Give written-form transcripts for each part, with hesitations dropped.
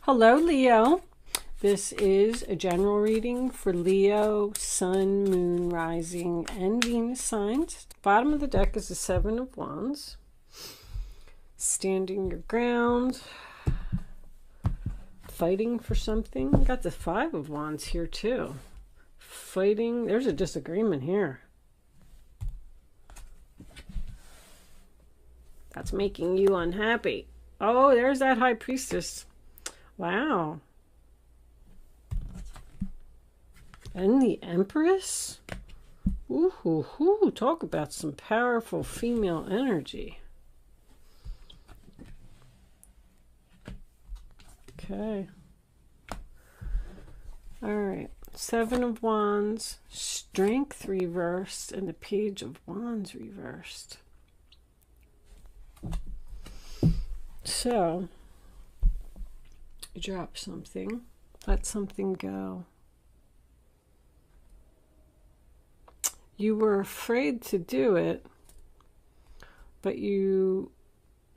Hello, Leo. This is a general reading for Leo, Sun, Moon, Rising, and Venus signs. Bottom of the deck is the Seven of Wands. Standing your ground. Fighting for something. Got the Five of Wands here too. Fighting. There's a disagreement here. That's making you unhappy. Oh, there's that High Priestess. Wow. And the Empress? Ooh, talk about some powerful female energy. Okay. All right. Seven of Wands, Strength reversed, and the Page of Wands reversed. So, you drop something, let something go. You were afraid to do it, but you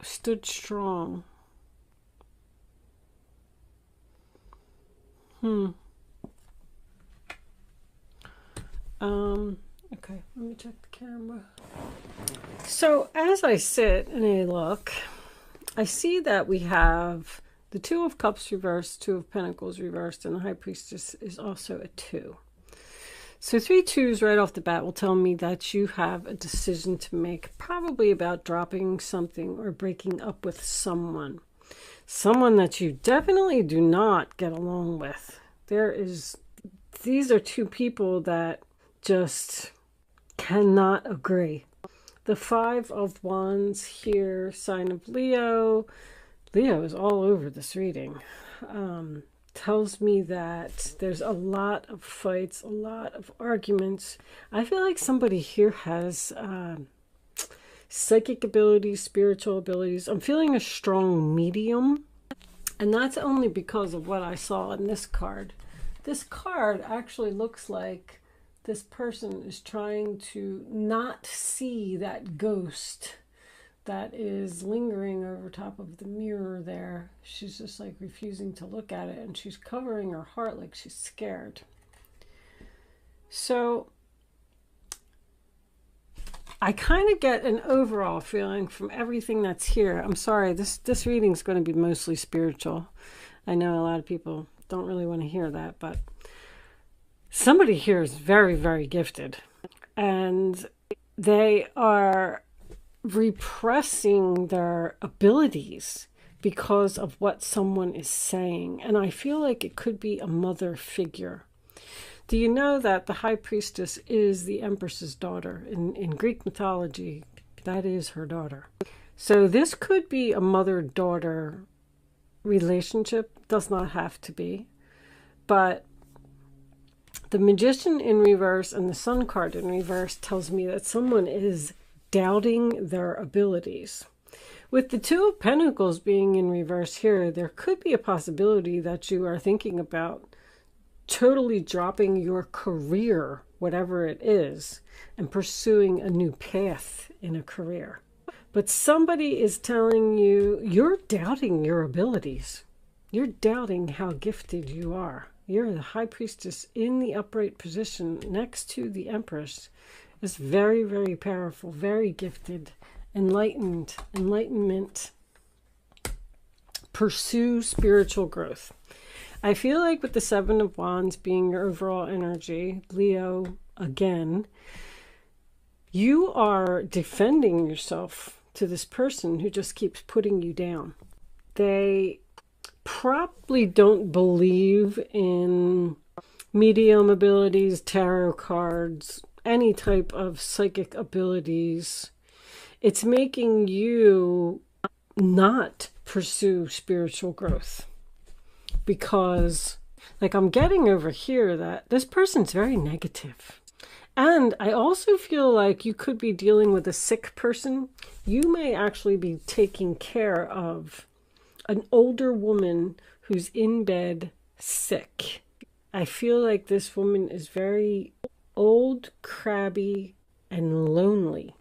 stood strong. Okay, let me check the camera. So as I sit and I look, I see that we have the Two of Cups reversed, Two of Pentacles reversed, and the High Priestess is also a 2. So 3 2s right off the bat will tell me that you have a decision to make, probably about dropping something or breaking up with someone. Someone that you definitely do not get along with. These are two people that just cannot agree. The Five of Wands here, sign of Leo. Leo is all over this reading. Tells me that there's a lot of fights, a lot of arguments. I feel like somebody here has psychic abilities, spiritual abilities. I'm feeling a strong medium. And that's only because of what I saw in this card. This card actually looks like this person is trying to not see that ghost that is lingering over top of the mirror there. She's just like refusing to look at it, and she's covering her heart like she's scared. So I kind of get an overall feeling from everything that's here. I'm sorry, this reading is going to be mostly spiritual. I know a lot of people don't really want to hear that, but somebody here is very, very gifted, and they are repressing their abilities because of what someone is saying. And I feel like it could be a mother figure. Do you know that the High Priestess is the Empress's daughter? In Greek mythology, that is her daughter. So this could be a mother-daughter relationship. Does not have to be. But the Magician in reverse and the Sun card in reverse tells me that someone is doubting their abilities. With the Two of Pentacles being in reverse here, there could be a possibility that you are thinking about totally dropping your career, whatever it is, and pursuing a new path in a career. But somebody is telling you, you're doubting your abilities. You're doubting how gifted you are. You're the High Priestess in the upright position next to the Empress. Is very, very powerful, very gifted, enlightenment. Pursue spiritual growth. I feel like with the Seven of Wands being your overall energy, Leo, again, you are defending yourself to this person who just keeps putting you down. They probably don't believe in medium abilities, tarot cards, any type of psychic abilities. It's making you not pursue spiritual growth. Because, like, I'm getting over here that this person's very negative. And I also feel like you could be dealing with a sick person. You may actually be taking care of an older woman who's in bed sick. I feel like this woman is very old, crabby, and lonely.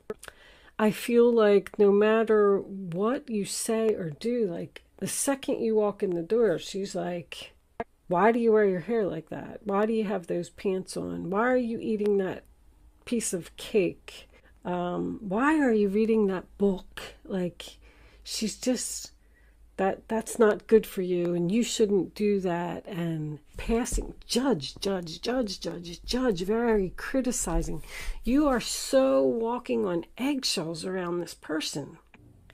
I feel like no matter what you say or do, like The second you walk in the door, she's like, why do you wear your hair like that? Why do you have those pants on? Why are you eating that piece of cake? Why are you reading that book? Like, she's just, that's not good for you, and you shouldn't do that. And passing, judge, very criticizing. You are so walking on eggshells around this person.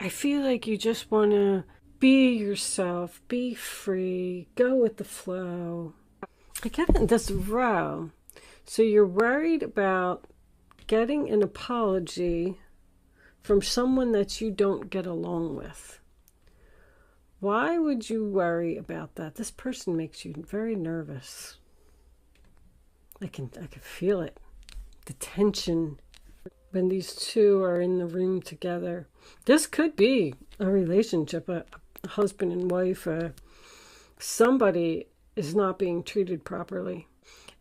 I feel like you just want to be yourself, be free, go with the flow. I get in this row. So you're worried about getting an apology from someone that you don't get along with. Why would you worry about that? This person makes you very nervous. I can feel it. The tension when these two are in the room together. This could be a relationship, a husband and wife. Somebody is not being treated properly,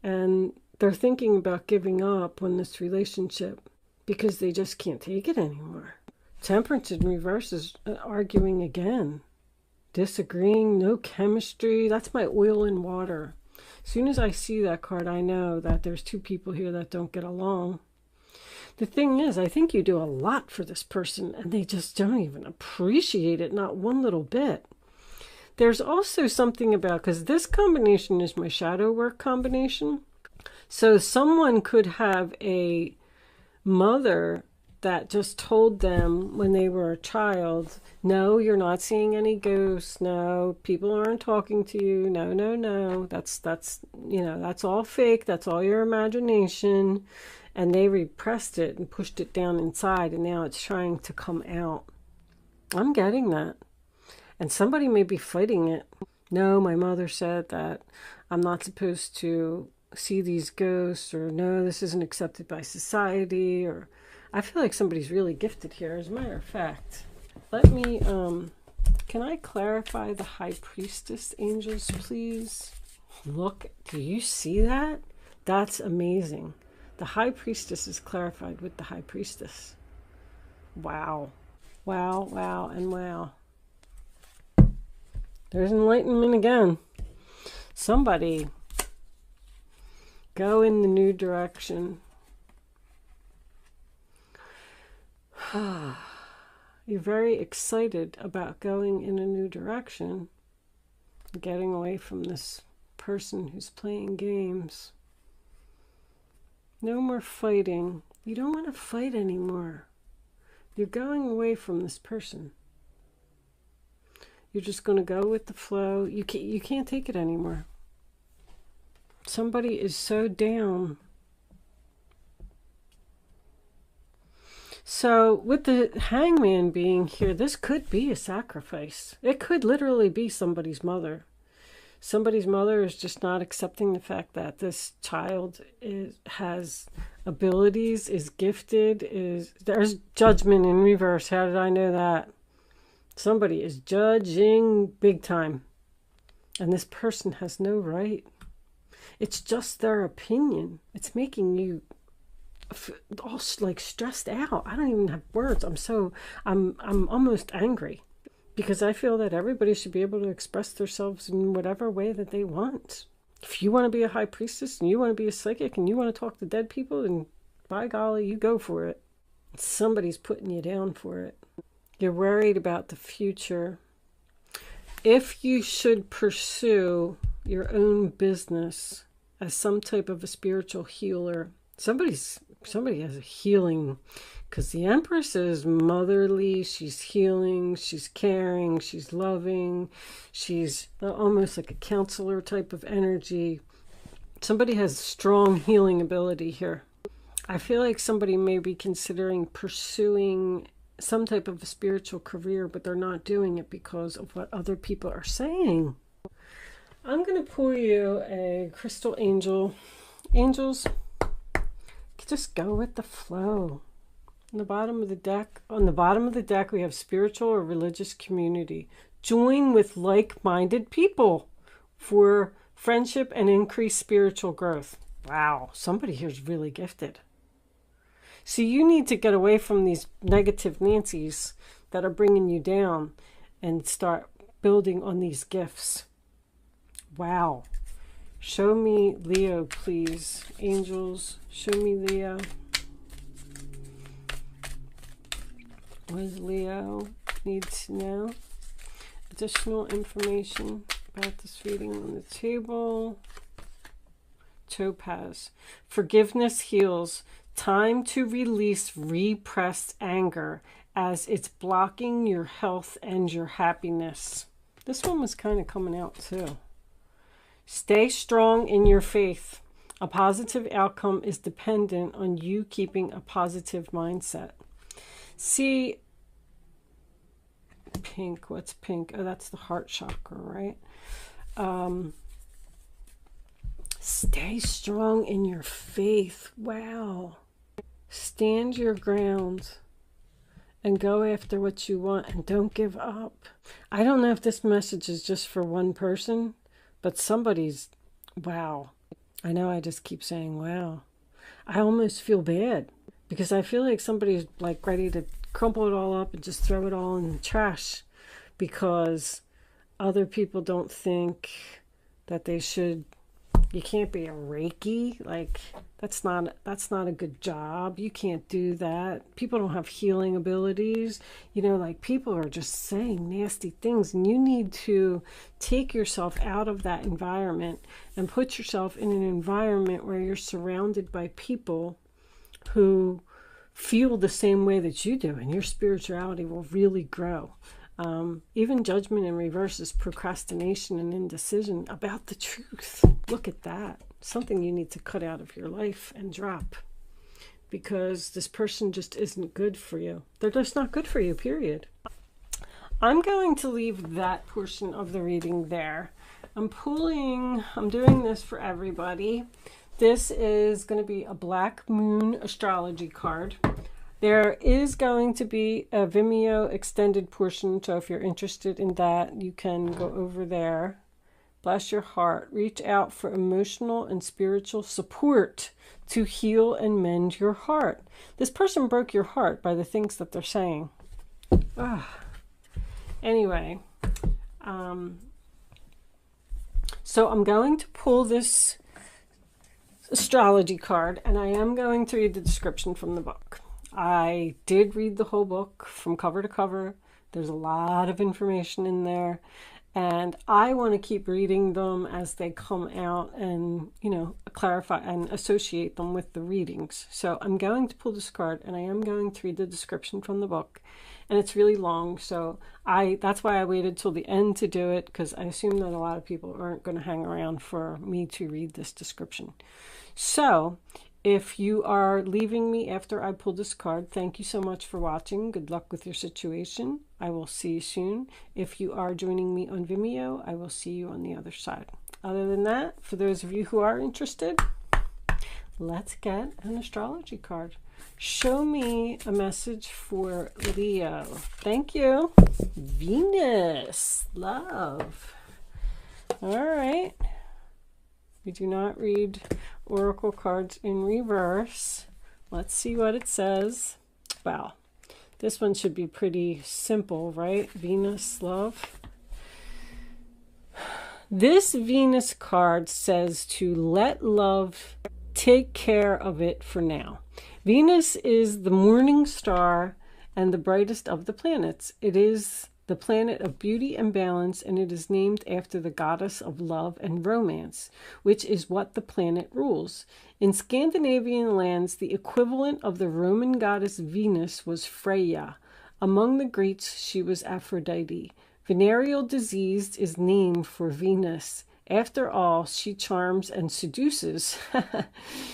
and they're thinking about giving up on this relationship because they just can't take it anymore. Temperance in reverse is arguing again, disagreeing, no chemistry. That's my oil and water. As soon as I see that card, I know that there's two people here that don't get along. The thing is, I think you do a lot for this person and they just don't even appreciate it, not one little bit. There's also something about, because this combination is my shadow work combination. So someone could have a mother that just told them when they were a child, no, you're not seeing any ghosts. No, people aren't talking to you. No. That's all fake. That's all your imagination. And they repressed it and pushed it down inside, and now it's trying to come out. I'm getting that. And somebody may be fighting it. No, my mother said that I'm not supposed to see these ghosts, or no, this isn't accepted by society, or I feel like somebody's really gifted here. As a matter of fact, let me, can I clarify the High Priestess angels, please? Look, do you see that? That's amazing. The High Priestess is clarified with the High Priestess. Wow. Wow, and wow. There's enlightenment again. Somebody go in the new direction. You're very excited about going in a new direction, getting away from this person who's playing games. No more fighting. You don't want to fight anymore. You're going away from this person. You're just going to go with the flow. You can't take it anymore. Somebody is so down. So with the Hangman being here, this could be a sacrifice. It could literally be somebody's mother. Somebody's mother is just not accepting the fact that this child has abilities, is gifted, there's judgment in reverse. How did I know that? Somebody is judging big time. And this person has no right. It's just their opinion. It's making you all like stressed out. I don't even have words. I'm almost angry. Because I feel that everybody should be able to express themselves in whatever way that they want. If you want to be a high priestess and you want to be a psychic and you want to talk to dead people, then by golly, you go for it. Somebody's putting you down for it. You're worried about the future. If you should pursue your own business as some type of a spiritual healer, somebody has a healing, because the Empress is motherly, she's healing, she's caring, she's loving, she's almost like a counselor type of energy. Somebody has strong healing ability here. I feel like somebody may be considering pursuing some type of a spiritual career, but they're not doing it because of what other people are saying. I'm going to pull you a crystal angel. Angels, just go with the flow. On the bottom of the deck, we have spiritual or religious community. Join with like-minded people for friendship and increased spiritual growth. Wow, somebody here's really gifted. See, you need to get away from these negative Nancys that are bringing you down and start building on these gifts. Wow. Show me Leo, please. Angels, show me Leo. What does Leo need to know? Additional information about this reading on the table. Topaz. Forgiveness heals. Time to release repressed anger as it's blocking your health and your happiness. This one was kind of coming out too. Stay strong in your faith. A positive outcome is dependent on you keeping a positive mindset. See, pink, what's pink? Oh, that's the heart chakra, right? Stay strong in your faith. Wow. Stand your ground and go after what you want and don't give up. I don't know if this message is just for one person, but somebody's, wow. I know I just keep saying wow. I almost feel bad because I feel like somebody's like ready to crumple it all up and just throw it all in the trash because other people don't think that they should. You can't be a Reiki. Like, that's not a good job. You can't do that. People don't have healing abilities. You know, like, people are just saying nasty things, and you need to take yourself out of that environment and put yourself in an environment where you're surrounded by people who feel the same way that you do, and your spirituality will really grow. Even judgment in reverse is procrastination and indecision about the truth. Look at that. Something you need to cut out of your life and drop. Because this person just isn't good for you. They're just not good for you, period. I'm going to leave that portion of the reading there. I'm doing this for everybody. This is going to be a Black Moon astrology card. There is going to be a Vimeo extended portion, so if you're interested in that, you can go over there. Bless your heart. Reach out for emotional and spiritual support to heal and mend your heart. This person broke your heart by the things that they're saying. Anyway, so I'm going to pull this astrology card, and I am going to read the description from the book. I did read the whole book from cover to cover. There's a lot of information in there, and I want to keep reading them as they come out and, you know, clarify and associate them with the readings. So I'm going to pull this card, and I am going to read the description from the book, and it's really long, so that's why I waited till the end to do it, because I assume that a lot of people aren't going to hang around for me to read this description. So if you are leaving me after I pull this card, thank you so much for watching. Good luck with your situation. I will see you soon. If you are joining me on Vimeo, I will see you on the other side. Other than that, for those of you who are interested, let's get an astrology card. Show me a message for Leo. Thank you. Venus. Love. All right. We do not read oracle cards in reverse. Let's see what it says. Wow. This one should be pretty simple, right? Venus, love. This Venus card says to let love take care of it for now. Venus is the morning star and the brightest of the planets. It is the planet of beauty and balance, and it is named after the goddess of love and romance, which is what the planet rules. In Scandinavian lands, the equivalent of the Roman goddess Venus was Freya. Among the Greeks, she was Aphrodite. Venereal disease is named for Venus. After all, she charms and seduces.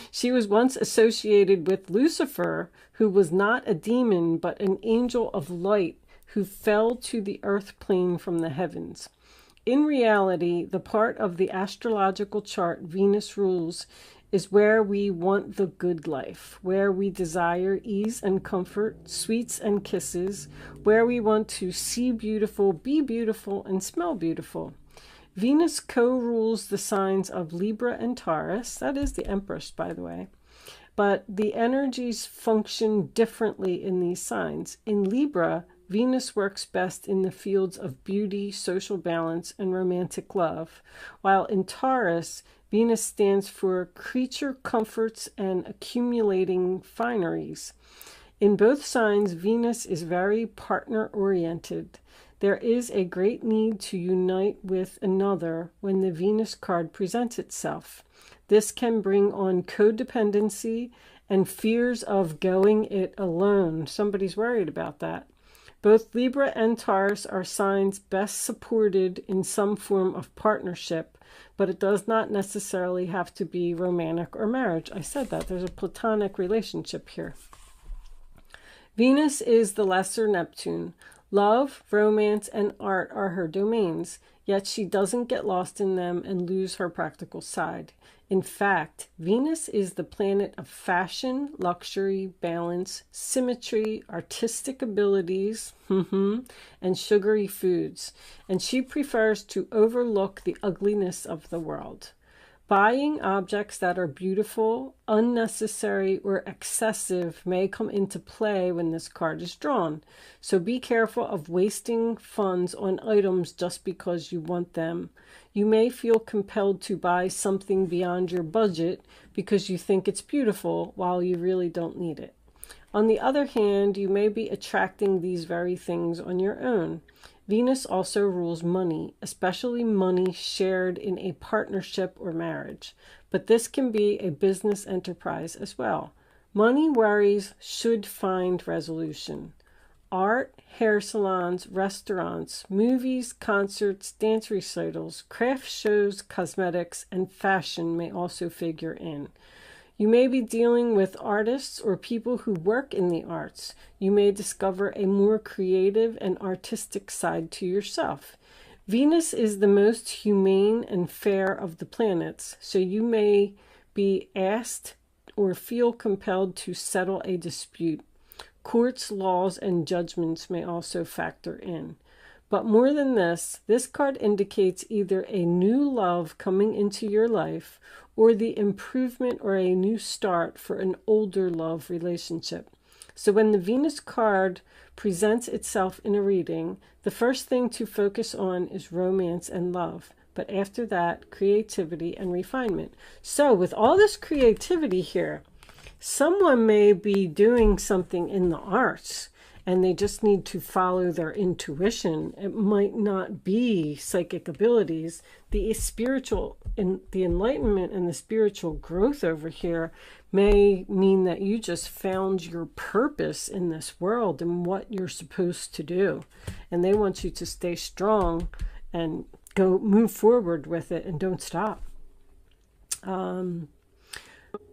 She was once associated with Lucifer, who was not a demon, but an angel of light, who fell to the earth plane from the heavens. In reality, the part of the astrological chart Venus rules is where we want the good life, where we desire ease and comfort, sweets and kisses, where we want to see beautiful, be beautiful, and smell beautiful. Venus co-rules the signs of Libra and Taurus. That is the Empress, by the way. But the energies function differently in these signs. In Libra, Venus works best in the fields of beauty, social balance, and romantic love, while in Taurus, Venus stands for creature comforts and accumulating fineries. In both signs, Venus is very partner-oriented. There is a great need to unite with another when the Venus card presents itself. This can bring on codependency and fears of going it alone. Somebody's worried about that. Both Libra and Taurus are signs best supported in some form of partnership, but it does not necessarily have to be romantic or marriage. I said that. There's a platonic relationship here. Venus is the lesser Neptune. Love, romance, and art are her domains, yet she doesn't get lost in them and lose her practical side. In fact, Venus is the planet of fashion, luxury, balance, symmetry, artistic abilities, and sugary foods, and she prefers to overlook the ugliness of the world. Buying objects that are beautiful, unnecessary, or excessive may come into play when this card is drawn. So be careful of wasting funds on items just because you want them. You may feel compelled to buy something beyond your budget because you think it's beautiful while you really don't need it. On the other hand, you may be attracting these very things on your own. Venus also rules money, especially money shared in a partnership or marriage, but this can be a business enterprise as well. Money worries should find resolution. Art, hair salons, restaurants, movies, concerts, dance recitals, craft shows, cosmetics, and fashion may also figure in. You may be dealing with artists or people who work in the arts. You may discover a more creative and artistic side to yourself. Venus is the most humane and fair of the planets, so you may be asked or feel compelled to settle a dispute. Courts, laws, and judgments may also factor in. But more than this card indicates either a new love coming into your life or the improvement or a new start for an older love relationship. So when the Venus card presents itself in a reading, the first thing to focus on is romance and love. But after that, creativity and refinement. So with all this creativity here, someone may be doing something in the arts and they just need to follow their intuition. It might not be psychic abilities. The spiritual, the enlightenment and the spiritual growth over here may mean that you just found your purpose in this world and what you're supposed to do. And they want you to stay strong and move forward with it and don't stop.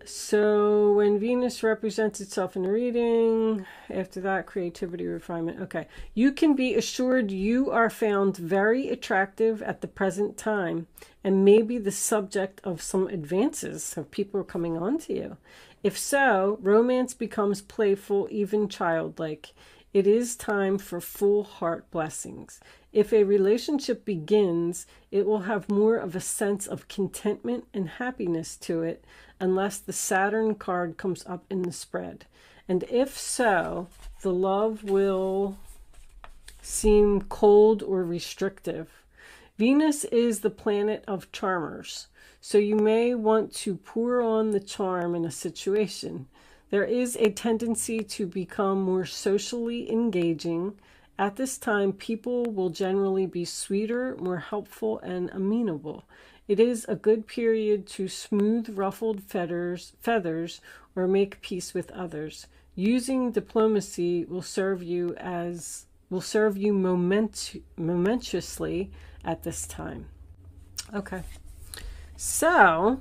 So when Venus represents itself in a reading, after that, creativity, refinement. Okay. You can be assured you are found very attractive at the present time and maybe the subject of some advances of people are coming on to you. If so, romance becomes playful, even childlike. It is time for full heart blessings. If a relationship begins, it will have more of a sense of contentment and happiness to it, unless the Saturn card comes up in the spread. And if so, the love will seem cold or restrictive. Venus is the planet of charmers, so you may want to pour on the charm in a situation. There is a tendency to become more socially engaging. At this time, people will generally be sweeter, more helpful, and amenable. It is a good period to smooth ruffled feathers or make peace with others. Using diplomacy will serve you momentously at this time. Okay, so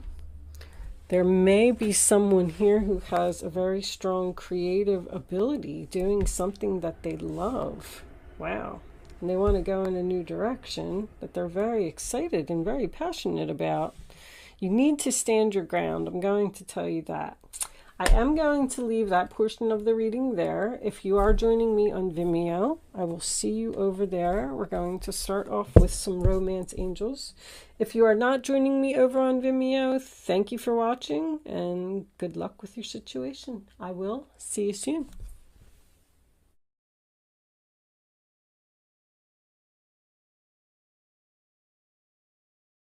there may be someone here who has a very strong creative ability doing something that they love. Wow. And they want to go in a new direction that they're very excited and very passionate about. You need to stand your ground. I'm going to tell you that. I am going to leave that portion of the reading there. If you are joining me on Vimeo, I will see you over there. We're going to start off with some romance angels. If you are not joining me over on Vimeo, thank you for watching and good luck with your situation. I will see you soon.